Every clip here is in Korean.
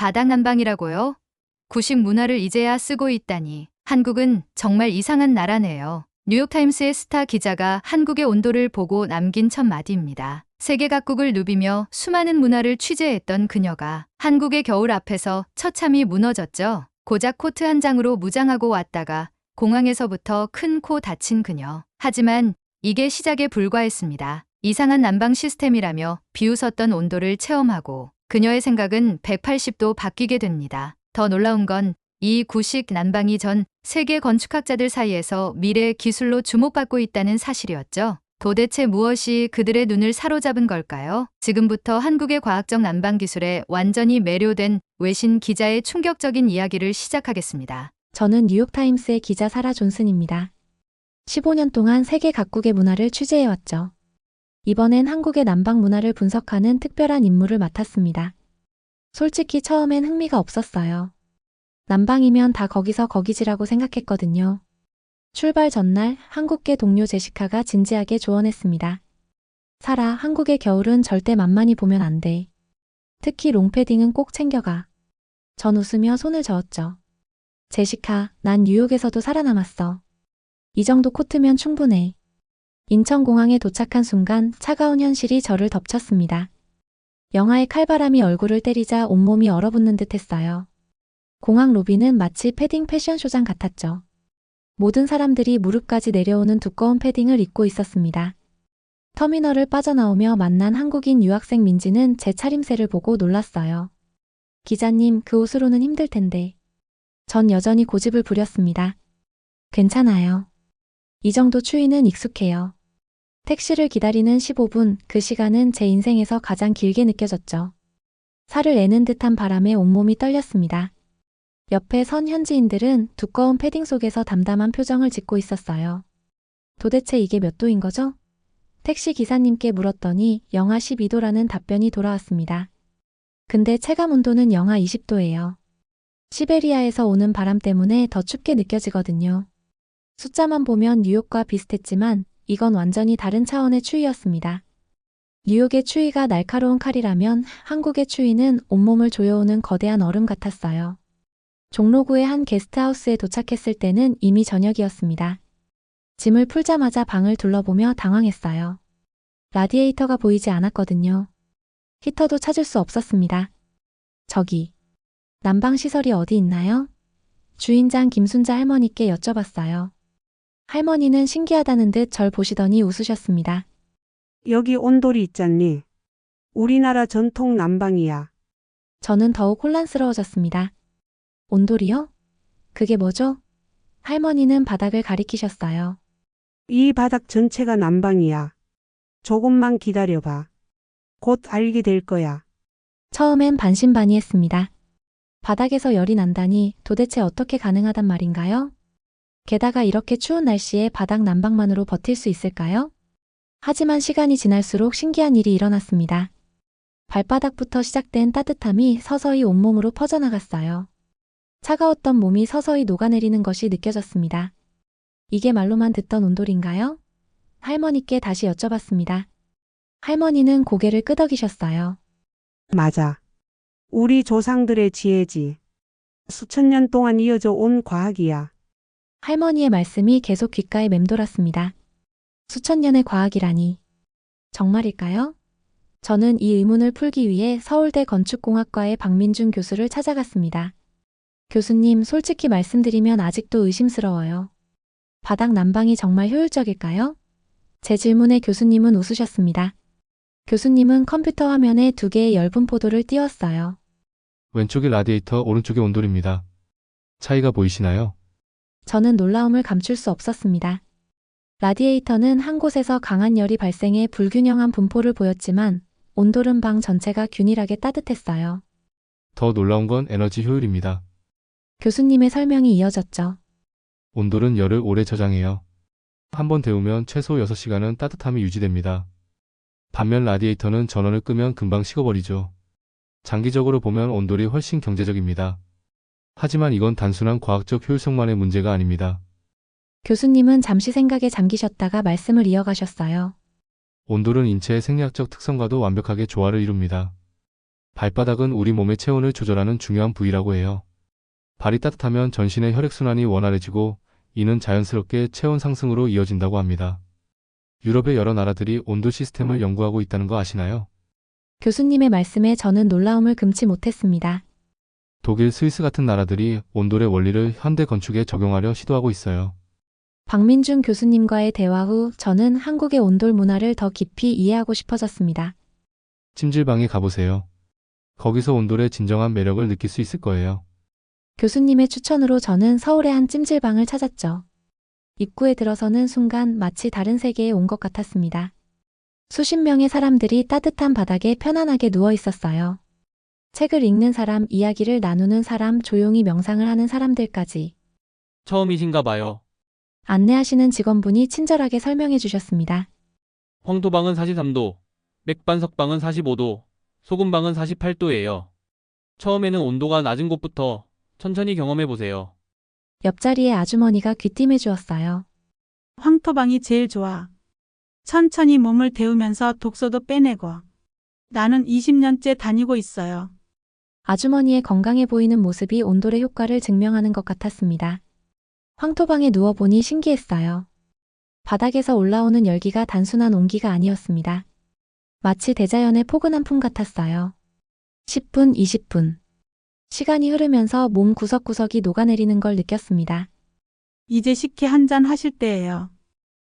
바닥 난방이라고요? 구식 문화를 이제야 쓰고 있다니. 한국은 정말 이상한 나라네요. 뉴욕타임스의 스타 기자가 한국의 온도를 보고 남긴 첫 마디입니다. 세계 각국을 누비며 수많은 문화를 취재했던 그녀가 한국의 겨울 앞에서 처참히 무너졌죠. 고작 코트 한 장으로 무장하고 왔다가 공항에서부터 큰 코 다친 그녀. 하지만 이게 시작에 불과했습니다. 이상한 난방 시스템이라며 비웃었던 온도를 체험하고 그녀의 생각은 180도 바뀌게 됩니다. 더 놀라운 건 이 구식 난방이 전 세계 건축학자들 사이에서 미래 기술로 주목받고 있다는 사실이었죠. 도대체 무엇이 그들의 눈을 사로잡은 걸까요? 지금부터 한국의 과학적 난방 기술에 완전히 매료된 외신 기자의 충격적인 이야기를 시작하겠습니다. 저는 뉴욕타임스의 기자 사라 존슨입니다. 15년 동안 세계 각국의 문화를 취재해왔죠. 이번엔 한국의 난방 문화를 분석하는 특별한 임무를 맡았습니다. 솔직히 처음엔 흥미가 없었어요. 난방이면 다 거기서 거기지라고 생각했거든요. 출발 전날 한국계 동료 제시카가 진지하게 조언했습니다. 사라, 한국의 겨울은 절대 만만히 보면 안 돼. 특히 롱패딩은 꼭 챙겨가. 전 웃으며 손을 저었죠. 제시카, 난 뉴욕에서도 살아남았어. 이 정도 코트면 충분해. 인천공항에 도착한 순간 차가운 현실이 저를 덮쳤습니다. 영하의 칼바람이 얼굴을 때리자 온몸이 얼어붙는 듯 했어요. 공항 로비는 마치 패딩 패션쇼장 같았죠. 모든 사람들이 무릎까지 내려오는 두꺼운 패딩을 입고 있었습니다. 터미널을 빠져나오며 만난 한국인 유학생 민지는 제 차림새를 보고 놀랐어요. 기자님, 그 옷으로는 힘들 텐데. 전 여전히 고집을 부렸습니다. 괜찮아요. 이 정도 추위는 익숙해요. 택시를 기다리는 15분, 그 시간은 제 인생에서 가장 길게 느껴졌죠. 살을 내는 듯한 바람에 온몸이 떨렸습니다. 옆에 선 현지인들은 두꺼운 패딩 속에서 담담한 표정을 짓고 있었어요. 도대체 이게 몇 도인 거죠? 택시 기사님께 물었더니 영하 12도라는 답변이 돌아왔습니다. 근데 체감 온도는 영하 20도예요. 시베리아에서 오는 바람 때문에 더 춥게 느껴지거든요. 숫자만 보면 뉴욕과 비슷했지만 이건 완전히 다른 차원의 추위였습니다. 뉴욕의 추위가 날카로운 칼이라면 한국의 추위는 온몸을 조여오는 거대한 얼음 같았어요. 종로구의 한 게스트하우스에 도착했을 때는 이미 저녁이었습니다. 짐을 풀자마자 방을 둘러보며 당황했어요. 라디에이터가 보이지 않았거든요. 히터도 찾을 수 없었습니다. 저기, 난방시설이 어디 있나요? 주인장 김순자 할머니께 여쭤봤어요. 할머니는 신기하다는 듯 절 보시더니 웃으셨습니다. 여기 온돌이 있잖니. 우리나라 전통 난방이야. 저는 더욱 혼란스러워졌습니다. 온돌이요? 그게 뭐죠? 할머니는 바닥을 가리키셨어요. 이 바닥 전체가 난방이야. 조금만 기다려봐. 곧 알게 될 거야. 처음엔 반신반의했습니다. 바닥에서 열이 난다니 도대체 어떻게 가능하단 말인가요? 게다가 이렇게 추운 날씨에 바닥 난방만으로 버틸 수 있을까요? 하지만 시간이 지날수록 신기한 일이 일어났습니다. 발바닥부터 시작된 따뜻함이 서서히 온몸으로 퍼져나갔어요. 차가웠던 몸이 서서히 녹아내리는 것이 느껴졌습니다. 이게 말로만 듣던 온돌인가요? 할머니께 다시 여쭤봤습니다. 할머니는 고개를 끄덕이셨어요. 맞아. 우리 조상들의 지혜지. 수천 년 동안 이어져 온 과학이야. 할머니의 말씀이 계속 귓가에 맴돌았습니다. 수천 년의 과학이라니. 정말일까요? 저는 이 의문을 풀기 위해 서울대 건축공학과의 박민준 교수를 찾아갔습니다. 교수님, 솔직히 말씀드리면 아직도 의심스러워요. 바닥 난방이 정말 효율적일까요? 제 질문에 교수님은 웃으셨습니다. 교수님은 컴퓨터 화면에 두 개의 엷은 포도를 띄웠어요. 왼쪽이 라디에이터, 오른쪽이 온돌입니다. 차이가 보이시나요? 저는 놀라움을 감출 수 없었습니다. 라디에이터는 한 곳에서 강한 열이 발생해 불균형한 분포를 보였지만 온돌은 방 전체가 균일하게 따뜻했어요. 더 놀라운 건 에너지 효율입니다. 교수님의 설명이 이어졌죠. 온돌은 열을 오래 저장해요. 한번 데우면 최소 6시간은 따뜻함이 유지됩니다. 반면 라디에이터는 전원을 끄면 금방 식어버리죠. 장기적으로 보면 온돌이 훨씬 경제적입니다. 하지만 이건 단순한 과학적 효율성만의 문제가 아닙니다. 교수님은 잠시 생각에 잠기셨다가 말씀을 이어가셨어요. 온돌은 인체의 생리학적 특성과도 완벽하게 조화를 이룹니다. 발바닥은 우리 몸의 체온을 조절하는 중요한 부위라고 해요. 발이 따뜻하면 전신의 혈액순환이 원활해지고 이는 자연스럽게 체온 상승으로 이어진다고 합니다. 유럽의 여러 나라들이 온도 시스템을 연구하고 있다는 거 아시나요? 교수님의 말씀에 저는 놀라움을 금치 못했습니다. 독일, 스위스 같은 나라들이 온돌의 원리를 현대 건축에 적용하려 시도하고 있어요. 박민중 교수님과의 대화 후 저는 한국의 온돌 문화를 더 깊이 이해하고 싶어졌습니다. 찜질방에 가보세요. 거기서 온돌의 진정한 매력을 느낄 수 있을 거예요. 교수님의 추천으로 저는 서울의 한 찜질방을 찾았죠. 입구에 들어서는 순간 마치 다른 세계에 온 것 같았습니다. 수십 명의 사람들이 따뜻한 바닥에 편안하게 누워 있었어요. 책을 읽는 사람, 이야기를 나누는 사람, 조용히 명상을 하는 사람들까지. 처음이신가 봐요. 안내하시는 직원분이 친절하게 설명해 주셨습니다. 황토방은 43도, 맥반석방은 45도, 소금방은 48도예요. 처음에는 온도가 낮은 곳부터 천천히 경험해 보세요. 옆자리에 아주머니가 귀띔해 주었어요. 황토방이 제일 좋아. 천천히 몸을 데우면서 독소도 빼내고. 나는 20년째 다니고 있어요. 아주머니의 건강해 보이는 모습이 온돌의 효과를 증명하는 것 같았습니다. 황토방에 누워보니 신기했어요. 바닥에서 올라오는 열기가 단순한 온기가 아니었습니다. 마치 대자연의 포근한 품 같았어요. 10분, 20분. 시간이 흐르면서 몸 구석구석이 녹아내리는 걸 느꼈습니다. 이제 식혜 한 잔 하실 때예요.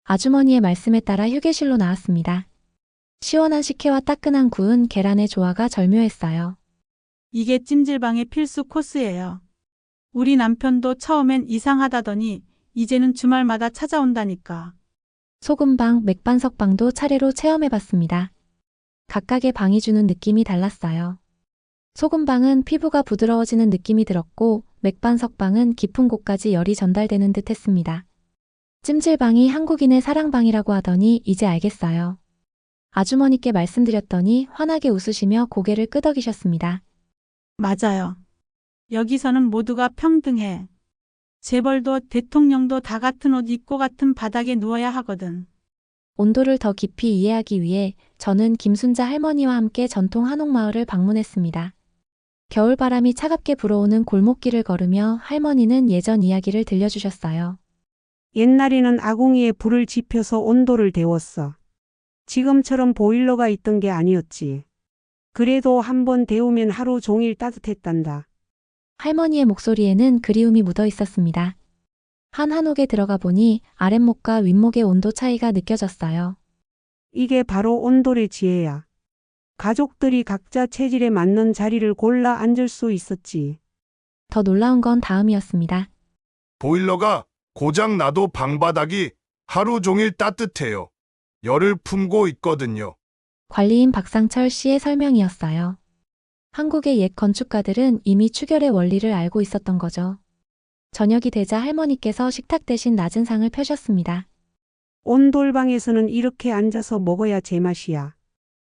아주머니의 말씀에 따라 휴게실로 나왔습니다. 시원한 식혜와 따끈한 구운 계란의 조화가 절묘했어요. 이게 찜질방의 필수 코스예요. 우리 남편도 처음엔 이상하다더니 이제는 주말마다 찾아온다니까. 소금방, 맥반석방도 차례로 체험해봤습니다. 각각의 방이 주는 느낌이 달랐어요. 소금방은 피부가 부드러워지는 느낌이 들었고 맥반석방은 깊은 곳까지 열이 전달되는 듯 했습니다. 찜질방이 한국인의 사랑방이라고 하더니 이제 알겠어요. 아주머니께 말씀드렸더니 환하게 웃으시며 고개를 끄덕이셨습니다. 맞아요. 여기서는 모두가 평등해. 재벌도 대통령도 다 같은 옷 입고 같은 바닥에 누워야 하거든. 온도를 더 깊이 이해하기 위해 저는 김순자 할머니와 함께 전통 한옥마을을 방문했습니다. 겨울바람이 차갑게 불어오는 골목길을 걸으며 할머니는 예전 이야기를 들려주셨어요. 옛날에는 아궁이에 불을 지펴서 온도를 데웠어. 지금처럼 보일러가 있던 게 아니었지. 그래도 한번 데우면 하루 종일 따뜻했단다. 할머니의 목소리에는 그리움이 묻어 있었습니다. 한 한옥에 들어가 보니 아랫목과 윗목의 온도 차이가 느껴졌어요. 이게 바로 온돌의 지혜야. 가족들이 각자 체질에 맞는 자리를 골라 앉을 수 있었지. 더 놀라운 건 다음이었습니다. 보일러가 고장 나도 방바닥이 하루 종일 따뜻해요. 열을 품고 있거든요. 관리인 박상철 씨의 설명이었어요. 한국의 옛 건축가들은 이미 추결의 원리를 알고 있었던 거죠. 저녁이 되자 할머니께서 식탁 대신 낮은 상을 펴셨습니다. 온돌방에서는 이렇게 앉아서 먹어야 제맛이야.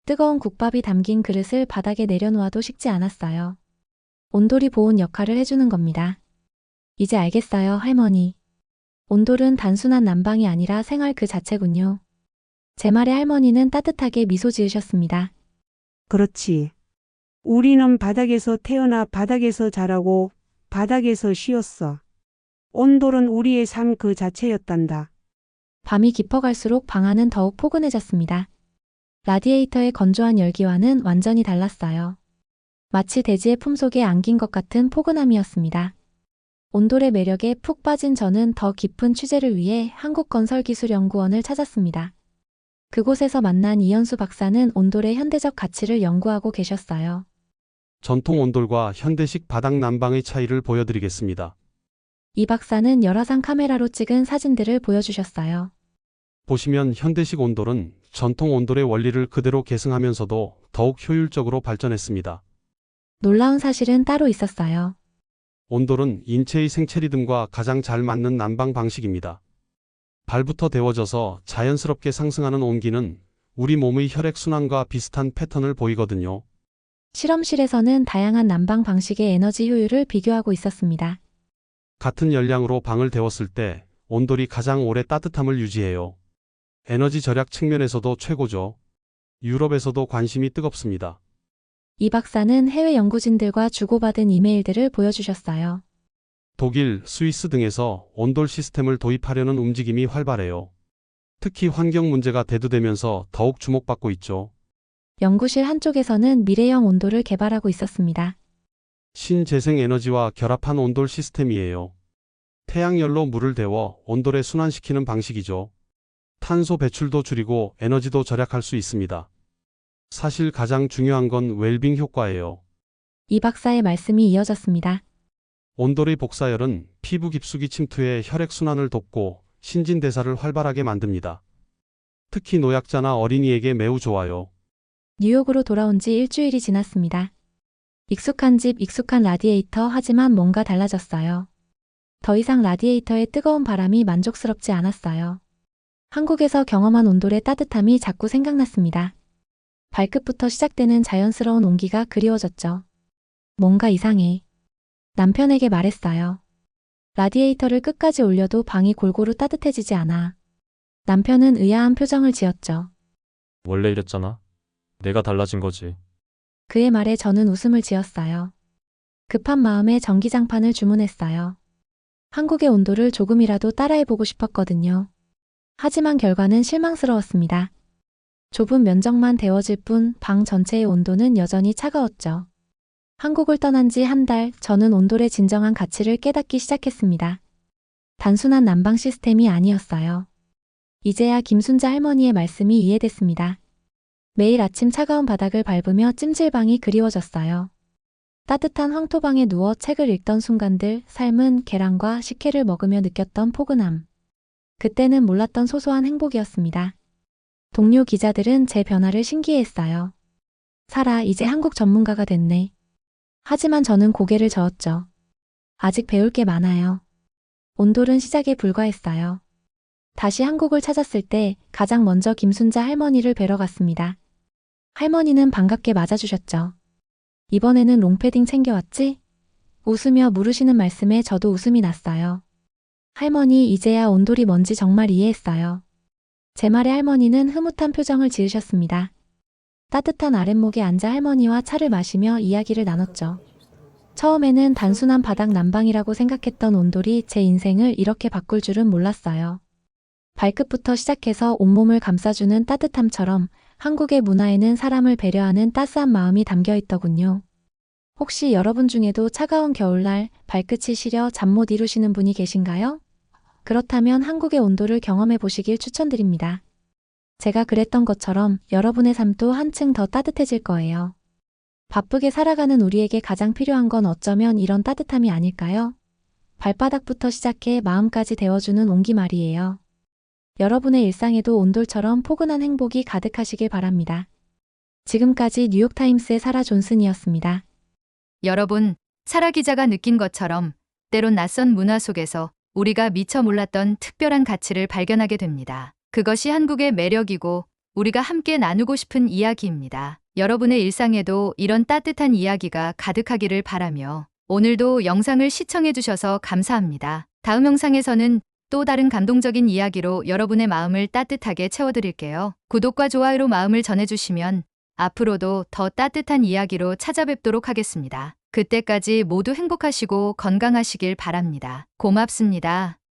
뜨거운 국밥이 담긴 그릇을 바닥에 내려놓아도 식지 않았어요. 온돌이 보온 역할을 해주는 겁니다. 이제 알겠어요, 할머니. 온돌은 단순한 난방이 아니라 생활 그 자체군요. 제 말에 할머니는 따뜻하게 미소 지으셨습니다. 그렇지. 우리는 바닥에서 태어나 바닥에서 자라고 바닥에서 쉬었어. 온돌은 우리의 삶 그 자체였단다. 밤이 깊어갈수록 방 안은 더욱 포근해졌습니다. 라디에이터의 건조한 열기와는 완전히 달랐어요. 마치 대지의 품속에 안긴 것 같은 포근함이었습니다. 온돌의 매력에 푹 빠진 저는 더 깊은 취재를 위해 한국건설기술연구원을 찾았습니다. 그곳에서 만난 이현수 박사는 온돌의 현대적 가치를 연구하고 계셨어요. 전통 온돌과 현대식 바닥 난방의 차이를 보여드리겠습니다. 이 박사는 열화상 카메라로 찍은 사진들을 보여주셨어요. 보시면 현대식 온돌은 전통 온돌의 원리를 그대로 계승하면서도 더욱 효율적으로 발전했습니다. 놀라운 사실은 따로 있었어요. 온돌은 인체의 생체 리듬과 가장 잘 맞는 난방 방식입니다. 발부터 데워져서 자연스럽게 상승하는 온기는 우리 몸의 혈액순환과 비슷한 패턴을 보이거든요. 실험실에서는 다양한 난방 방식의 에너지 효율을 비교하고 있었습니다. 같은 열량으로 방을 데웠을 때 온돌이 가장 오래 따뜻함을 유지해요. 에너지 절약 측면에서도 최고죠. 유럽에서도 관심이 뜨겁습니다. 이 박사는 해외 연구진들과 주고받은 이메일들을 보여주셨어요. 독일, 스위스 등에서 온돌 시스템을 도입하려는 움직임이 활발해요. 특히 환경 문제가 대두되면서 더욱 주목받고 있죠. 연구실 한쪽에서는 미래형 온돌을 개발하고 있었습니다. 신재생 에너지와 결합한 온돌 시스템이에요. 태양열로 물을 데워 온돌에 순환시키는 방식이죠. 탄소 배출도 줄이고 에너지도 절약할 수 있습니다. 사실 가장 중요한 건 웰빙 효과예요. 이 박사의 말씀이 이어졌습니다. 온돌의 복사열은 피부 깊숙이 침투해 혈액순환을 돕고 신진대사를 활발하게 만듭니다. 특히 노약자나 어린이에게 매우 좋아요. 뉴욕으로 돌아온 지 일주일이 지났습니다. 익숙한 집, 익숙한 라디에이터, 하지만 뭔가 달라졌어요. 더 이상 라디에이터의 뜨거운 바람이 만족스럽지 않았어요. 한국에서 경험한 온돌의 따뜻함이 자꾸 생각났습니다. 발끝부터 시작되는 자연스러운 온기가 그리워졌죠. 뭔가 이상해. 남편에게 말했어요. 라디에이터를 끝까지 올려도 방이 골고루 따뜻해지지 않아. 남편은 의아한 표정을 지었죠. 원래 이랬잖아. 내가 달라진 거지. 그의 말에 저는 웃음을 지었어요. 급한 마음에 전기장판을 주문했어요. 한국의 온도를 조금이라도 따라해보고 싶었거든요. 하지만 결과는 실망스러웠습니다. 좁은 면적만 데워질 뿐 방 전체의 온도는 여전히 차가웠죠. 한국을 떠난 지 한 달, 저는 온돌의 진정한 가치를 깨닫기 시작했습니다. 단순한 난방 시스템이 아니었어요. 이제야 김순자 할머니의 말씀이 이해됐습니다. 매일 아침 차가운 바닥을 밟으며 찜질방이 그리워졌어요. 따뜻한 황토방에 누워 책을 읽던 순간들, 삶은 계란과 식혜를 먹으며 느꼈던 포근함. 그때는 몰랐던 소소한 행복이었습니다. 동료 기자들은 제 변화를 신기해했어요. 사라, 이제 한국 전문가가 됐네. 하지만 저는 고개를 저었죠. 아직 배울 게 많아요. 온돌은 시작에 불과했어요. 다시 한국을 찾았을 때 가장 먼저 김순자 할머니를 뵈러 갔습니다. 할머니는 반갑게 맞아주셨죠. 이번에는 롱패딩 챙겨왔지? 웃으며 물으시는 말씀에 저도 웃음이 났어요. 할머니, 이제야 온돌이 뭔지 정말 이해했어요. 제 말에 할머니는 흐뭇한 표정을 지으셨습니다. 따뜻한 아랫목에 앉아 할머니와 차를 마시며 이야기를 나눴죠. 처음에는 단순한 바닥 난방이라고 생각했던 온돌이 제 인생을 이렇게 바꿀 줄은 몰랐어요. 발끝부터 시작해서 온몸을 감싸주는 따뜻함처럼 한국의 문화에는 사람을 배려하는 따스한 마음이 담겨 있더군요. 혹시 여러분 중에도 차가운 겨울날 발끝이 시려 잠 못 이루시는 분이 계신가요? 그렇다면 한국의 온도를 경험해 보시길 추천드립니다. 제가 그랬던 것처럼 여러분의 삶도 한층 더 따뜻해질 거예요. 바쁘게 살아가는 우리에게 가장 필요한 건 어쩌면 이런 따뜻함이 아닐까요? 발바닥부터 시작해 마음까지 데워주는 온기 말이에요. 여러분의 일상에도 온돌처럼 포근한 행복이 가득하시길 바랍니다. 지금까지 뉴욕타임스의 사라 존슨이었습니다. 여러분, 사라 기자가 느낀 것처럼 때론 낯선 문화 속에서 우리가 미처 몰랐던 특별한 가치를 발견하게 됩니다. 그것이 한국의 매력이고 우리가 함께 나누고 싶은 이야기입니다. 여러분의 일상에도 이런 따뜻한 이야기가 가득하기를 바라며 오늘도 영상을 시청해주셔서 감사합니다. 다음 영상에서는 또 다른 감동적인 이야기로 여러분의 마음을 따뜻하게 채워드릴게요. 구독과 좋아요로 마음을 전해주시면 앞으로도 더 따뜻한 이야기로 찾아뵙도록 하겠습니다. 그때까지 모두 행복하시고 건강하시길 바랍니다. 고맙습니다.